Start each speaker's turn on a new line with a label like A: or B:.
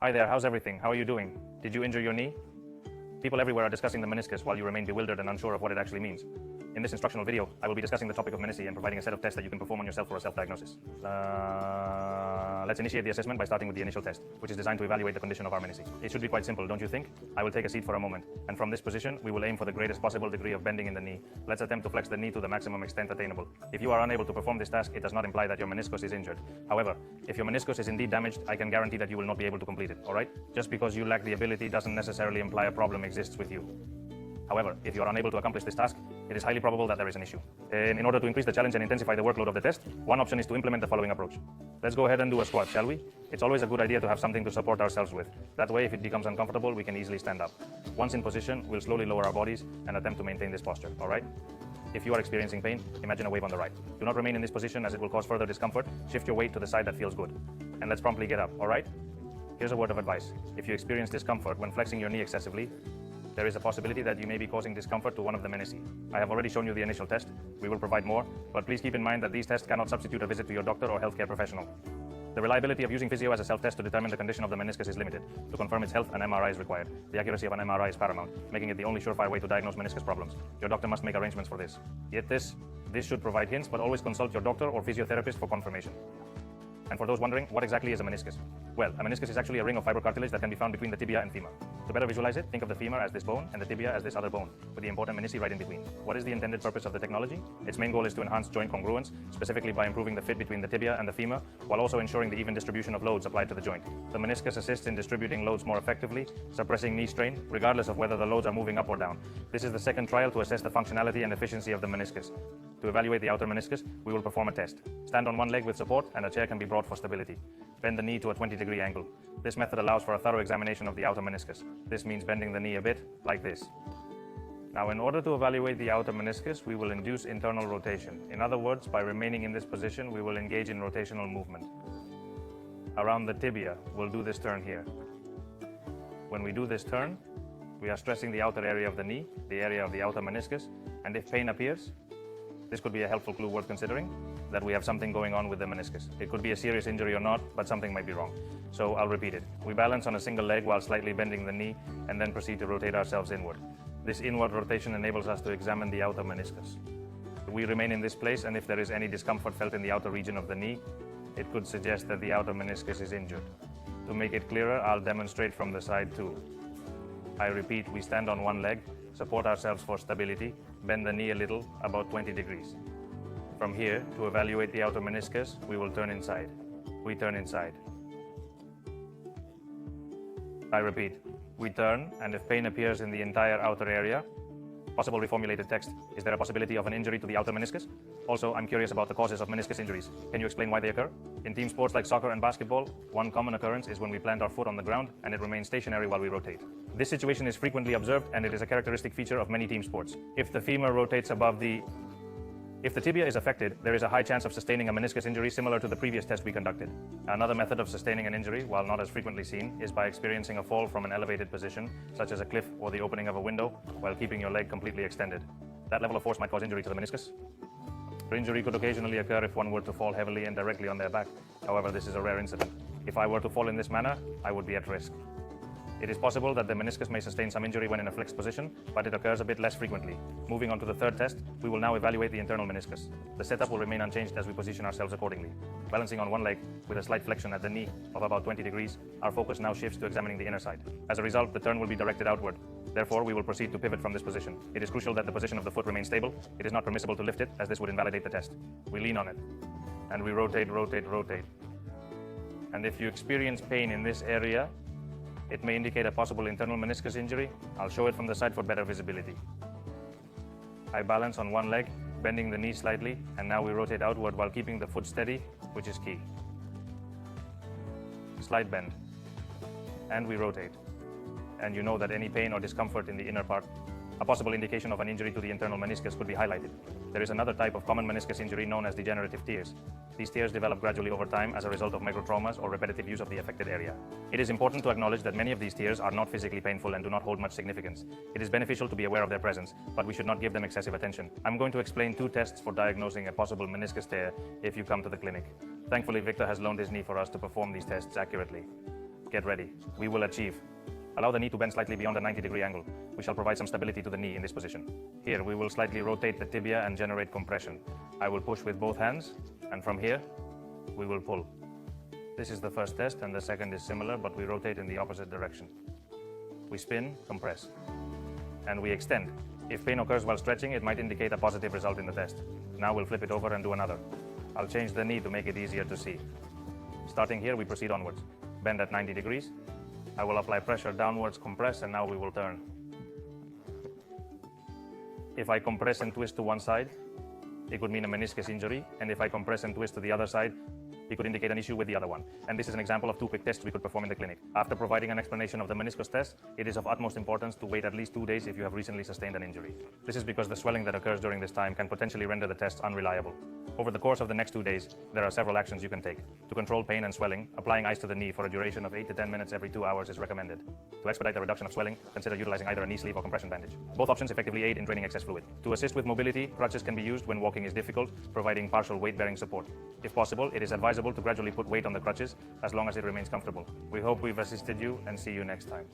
A: Hi there, how's everything? How are you doing? Did you injure your knee? People everywhere are discussing the meniscus while you remain bewildered and unsure of what it actually means. In this instructional video, I will be discussing the topic of menisci and providing a set of tests that you can perform on yourself for a self-diagnosis. Let's initiate the assessment by starting with the initial test, which is designed to evaluate the condition of our menisci. It should be quite simple, don't you think? I will take a seat for a moment, and from this position, we will aim for the greatest possible degree of bending in the knee. Let's attempt to flex the knee to the maximum extent attainable. If you are unable to perform this task, it does not imply that your meniscus is injured. However, if your meniscus is indeed damaged, I can guarantee that you will not be able to complete it, alright? Just because you lack the ability doesn't necessarily imply a problem exists with you. However, if you are unable to accomplish this task, it is highly probable that there is an issue. In order to increase the challenge and intensify the workload of the test, one option is to implement the following approach. Let's go ahead and do a squat, shall we? It's always a good idea to have something to support ourselves with. That way, if it becomes uncomfortable, we can easily stand up. Once in position, we'll slowly lower our bodies and attempt to maintain this posture, alright? If you are experiencing pain, imagine a wave on the right. Do not remain in this position as it will cause further discomfort. Shift your weight to the side that feels good. And let's promptly get up, alright? Here's a word of advice. If you experience discomfort when flexing your knee excessively, there is a possibility that you may be causing discomfort to one of the menisci. I have already shown you the initial test. We will provide more, but please keep in mind that these tests cannot substitute a visit to your doctor or healthcare professional. The reliability of using physio as a self-test to determine the condition of the meniscus is limited. To confirm its health, an MRI is required. The accuracy of an MRI is paramount, making it the only surefire way to diagnose meniscus problems. Your doctor must make arrangements for this. Yet this should provide hints, but always consult your doctor or physiotherapist for confirmation. And for those wondering, what exactly is a meniscus? Well, a meniscus is actually a ring of fibrocartilage that can be found between the tibia and femur. To better visualize it, think of the femur as this bone and the tibia as this other bone, with the important menisci right in between. What is the intended purpose of the technology? Its main goal is to enhance joint congruence, specifically by improving the fit between the tibia and the femur, while also ensuring the even distribution of loads applied to the joint. The meniscus assists in distributing loads more effectively, suppressing knee strain, regardless of whether the loads are moving up or down. This is the second trial to assess the functionality and efficiency of the meniscus. To evaluate the outer meniscus, we will perform a test. Stand on one leg with support, and a chair can be brought for stability. Bend the knee to a 20-degree angle. This method allows for a thorough examination of the outer meniscus. This means bending the knee a bit, like this. Now, in order to evaluate the outer meniscus, we will induce internal rotation. In other words, by remaining in this position, we will engage in rotational movement. Around the tibia, we'll do this turn here. When we do this turn, we are stressing the outer area of the knee, the area of the outer meniscus, and if pain appears, this could be a helpful clue worth considering, that we have something going on with the meniscus. It could be a serious injury or not, but something might be wrong. So I'll repeat it. We balance on a single leg while slightly bending the knee and then proceed to rotate ourselves inward. This inward rotation enables us to examine the outer meniscus. We remain in this place, and if there is any discomfort felt in the outer region of the knee, it could suggest that the outer meniscus is injured. To make it clearer, I'll demonstrate from the side too. I repeat, we stand on one leg, support ourselves for stability, bend the knee a little, about 20 degrees. From here, to evaluate the outer meniscus, we will turn inside. We turn inside. I repeat, we turn, and if pain appears in the entire outer area, possible reformulated text, is there a possibility of an injury to the outer meniscus? Also, I'm curious about the causes of meniscus injuries. Can you explain why they occur? In team sports like soccer and basketball, one common occurrence is when we plant our foot on the ground and it remains stationary while we rotate. This situation is frequently observed, and it is a characteristic feature of many team sports. If the femur rotates above If the tibia is affected, there is a high chance of sustaining a meniscus injury similar to the previous test we conducted. Another method of sustaining an injury, while not as frequently seen, is by experiencing a fall from an elevated position, such as a cliff or the opening of a window, while keeping your leg completely extended. That level of force might cause injury to the meniscus. Injury could occasionally occur if one were to fall heavily and directly on their back. However, this is a rare incident. If I were to fall in this manner, I would be at risk. It is possible that the meniscus may sustain some injury when in a flexed position, but it occurs a bit less frequently. Moving on to the third test, we will now evaluate the internal meniscus. The setup will remain unchanged as we position ourselves accordingly. Balancing on one leg with a slight flexion at the knee of about 20 degrees, our focus now shifts to examining the inner side. As a result, the turn will be directed outward. Therefore, we will proceed to pivot from this position. It is crucial that the position of the foot remains stable. It is not permissible to lift it, as this would invalidate the test. We lean on it, and we rotate, rotate, rotate. And if you experience pain in this area, it may indicate a possible internal meniscus injury. I'll show it from the side for better visibility. I balance on one leg, bending the knee slightly, and now we rotate outward while keeping the foot steady, which is key. Slight bend, and we rotate. And you know that any pain or discomfort in the inner part, a possible indication of an injury to the internal meniscus, could be highlighted. There is another type of common meniscus injury known as degenerative tears. These tears develop gradually over time as a result of microtraumas or repetitive use of the affected area. It is important to acknowledge that many of these tears are not physically painful and do not hold much significance. It is beneficial to be aware of their presence, but we should not give them excessive attention. I'm going to explain 2 tests for diagnosing a possible meniscus tear if you come to the clinic. Thankfully, Victor has loaned his knee for us to perform these tests accurately. Get ready. We will achieve. Allow the knee to bend slightly beyond a 90-degree angle. We shall provide some stability to the knee in this position. Here, we will slightly rotate the tibia and generate compression. I will push with both hands, and from here, we will pull. This is the first test, and the second is similar, but we rotate in the opposite direction. We spin, compress, and we extend. If pain occurs while stretching, it might indicate a positive result in the test. Now we'll flip it over and do another. I'll change the knee to make it easier to see. Starting here, we proceed onwards. Bend at 90 degrees. I will apply pressure downwards, compress, and now we will turn. If I compress and twist to one side, it could mean a meniscus injury, and if I compress and twist to the other side, it could indicate an issue with the other one. And this is an example of 2 quick tests we could perform in the clinic. After providing an explanation of the meniscus test, it is of utmost importance to wait at least 2 days if you have recently sustained an injury. This is because the swelling that occurs during this time can potentially render the tests unreliable. Over the course of the next 2 days, there are several actions you can take. To control pain and swelling, applying ice to the knee for a duration of 8 to 10 minutes every 2 hours is recommended. To expedite the reduction of swelling, consider utilizing either a knee sleeve or compression bandage. Both options effectively aid in draining excess fluid. To assist with mobility, crutches can be used when walking is difficult, providing partial weight-bearing support. If possible, it is advisable to gradually put weight on the crutches as long as it remains comfortable. We hope we've assisted you and see you next time.